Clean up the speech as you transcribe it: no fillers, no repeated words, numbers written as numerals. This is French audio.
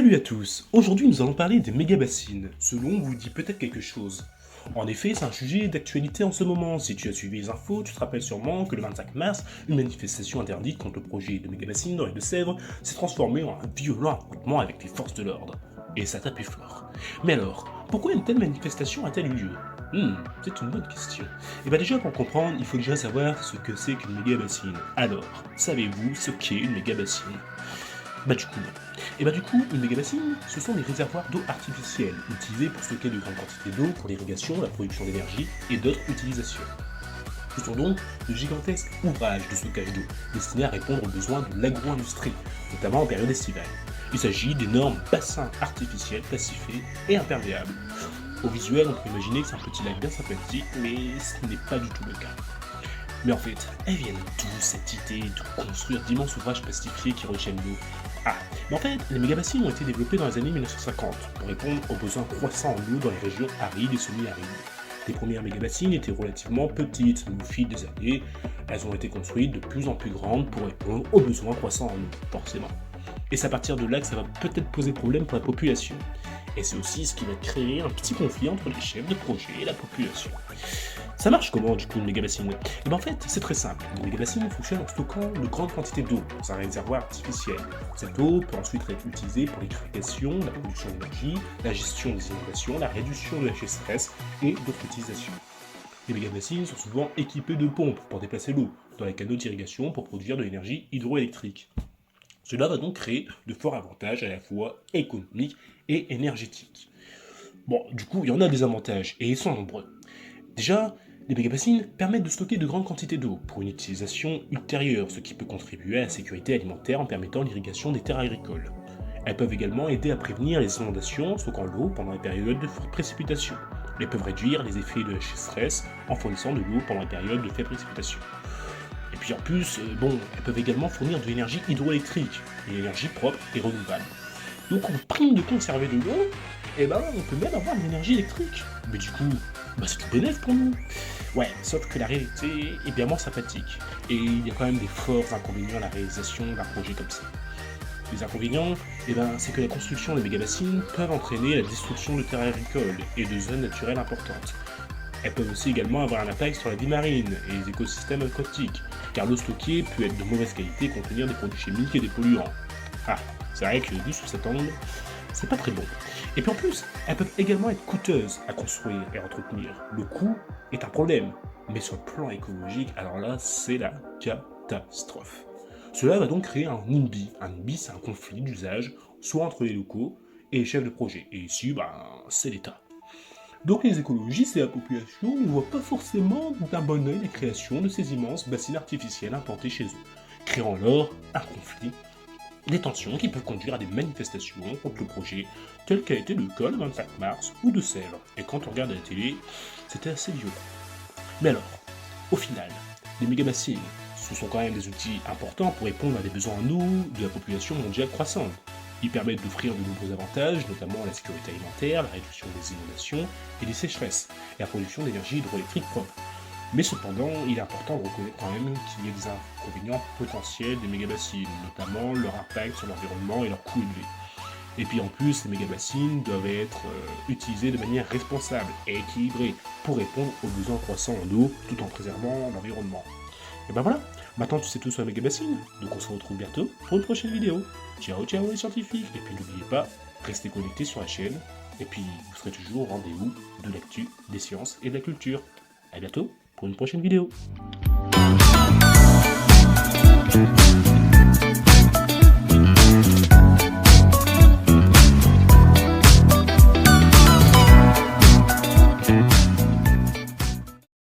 Salut à tous, aujourd'hui nous allons parler des méga-bassines. Ce nom vous dit peut-être quelque chose. En effet, c'est un sujet d'actualité en ce moment. Si tu as suivi les infos, tu te rappelles sûrement que le 25 mars, une manifestation interdite contre le projet de méga-bassines dans les Deux-Sèvres s'est transformée en un violent affrontement avec les forces de l'ordre. Et ça tapait fort. Mais alors, pourquoi une telle manifestation a-t-elle eu lieu C'est une bonne question. Et bien déjà pour comprendre, il faut déjà savoir ce que c'est qu'une méga-bassine. Alors, savez-vous ce qu'est une méga-bassine du coup, une méga-bassine, ce sont des réservoirs d'eau artificiels, utilisés pour stocker de grandes quantités d'eau pour l'irrigation, la production d'énergie et d'autres utilisations. Ce sont donc de gigantesques ouvrages de stockage d'eau, destinés à répondre aux besoins de l'agro-industrie, notamment en période estivale. Il s'agit d'énormes bassins artificiels classifiés et imperméables. Au visuel, on peut imaginer que c'est un petit lac bien sympathique, mais ce n'est pas du tout le cas. Mais en fait, elles viennent d'où cette idée de construire d'immenses ouvrages plastifiés qui retiennent l'eau? Mais en fait, les méga-bassines ont été développés dans les années 1950 pour répondre aux besoins croissants en eau dans les régions arides et semi-arides. Les premières méga-bassines étaient relativement petites, mais au fil des années, elles ont été construites de plus en plus grandes pour répondre aux besoins croissants en eau, forcément. Et c'est à partir de là que ça va peut-être poser problème pour la population. Et c'est aussi ce qui va créer un petit conflit entre les chefs de projet et la population. Ça marche comment du coup une méga-bassine? Et bien en fait, c'est très simple. Une méga-bassine fonctionne en stockant de grandes quantités d'eau dans un réservoir artificiel. Cette eau peut ensuite être utilisée pour l'irrigation, la production d'énergie, la gestion des inondations, la réduction de la sécheresse et d'autres utilisations. Les méga-bassines sont souvent équipées de pompes pour déplacer l'eau dans les canaux d'irrigation pour produire de l'énergie hydroélectrique. Cela va donc créer de forts avantages à la fois économiques et énergétiques. Bon, du coup, il y en a des avantages, et ils sont nombreux. Déjà, les méga-bassines permettent de stocker de grandes quantités d'eau pour une utilisation ultérieure, ce qui peut contribuer à la sécurité alimentaire en permettant l'irrigation des terres agricoles. Elles peuvent également aider à prévenir les inondations en stockant l'eau pendant les périodes de fortes précipitations. Elles peuvent réduire les effets de la sécheresse en fournissant de l'eau pendant les périodes de faibles précipitations. Et puis en plus, elles peuvent également fournir de l'énergie hydroélectrique, une énergie propre et renouvelable. Donc en prime de conserver de l'eau, on peut même avoir de l'énergie électrique. Mais du coup, c'est tout bénéf pour nous. Ouais, sauf que la réalité est bien moins sympathique. Et il y a quand même des forts inconvénients à la réalisation d'un projet comme ça. Les inconvénients, c'est que la construction des méga-bassines peuvent entraîner la destruction de terres agricoles et de zones naturelles importantes. Elles peuvent aussi également avoir un impact sur la vie marine et les écosystèmes aquatiques, car l'eau stockée peut être de mauvaise qualité et contenir des produits chimiques et des polluants. C'est vrai que vu sous cet angle, c'est pas très bon. Et puis en plus, elles peuvent également être coûteuses à construire et à entretenir. Le coût est un problème, mais sur le plan écologique, alors là, c'est la catastrophe. Cela va donc créer un NIMBY. Un NIMBY, c'est un conflit d'usage, soit entre les locaux et les chefs de projet. Et ici, c'est l'État. Donc les écologistes et la population ne voient pas forcément d'un bon œil la création de ces immenses bassines artificielles implantées chez eux, créant alors un conflit, des tensions qui peuvent conduire à des manifestations contre le projet, tel qu'a été le cas le 25 mars ou de Sèvres. Et quand on regarde à la télé, c'était assez violent. Mais alors, au final, les méga-bassines, ce sont quand même des outils importants pour répondre à des besoins en eau de la population mondiale croissante. Ils permettent d'offrir de nombreux avantages, notamment la sécurité alimentaire, la réduction des inondations et des sécheresses, et la production d'énergie hydroélectrique propre. Mais cependant, il est important de reconnaître quand même qu'il y a des inconvénients potentiels des méga-bassines, notamment leur impact sur l'environnement et leur coût élevé. Et puis en plus, les méga-bassines doivent être utilisées de manière responsable et équilibrée pour répondre aux besoins croissants en eau tout en préservant l'environnement. Et voilà, maintenant tu sais tout sur la méga-bassine, donc on se retrouve bientôt pour une prochaine vidéo. Ciao ciao les scientifiques, et puis n'oubliez pas, restez connectés sur la chaîne, et puis vous serez toujours au rendez-vous de l'actu, des sciences et de la culture. A bientôt pour une prochaine vidéo.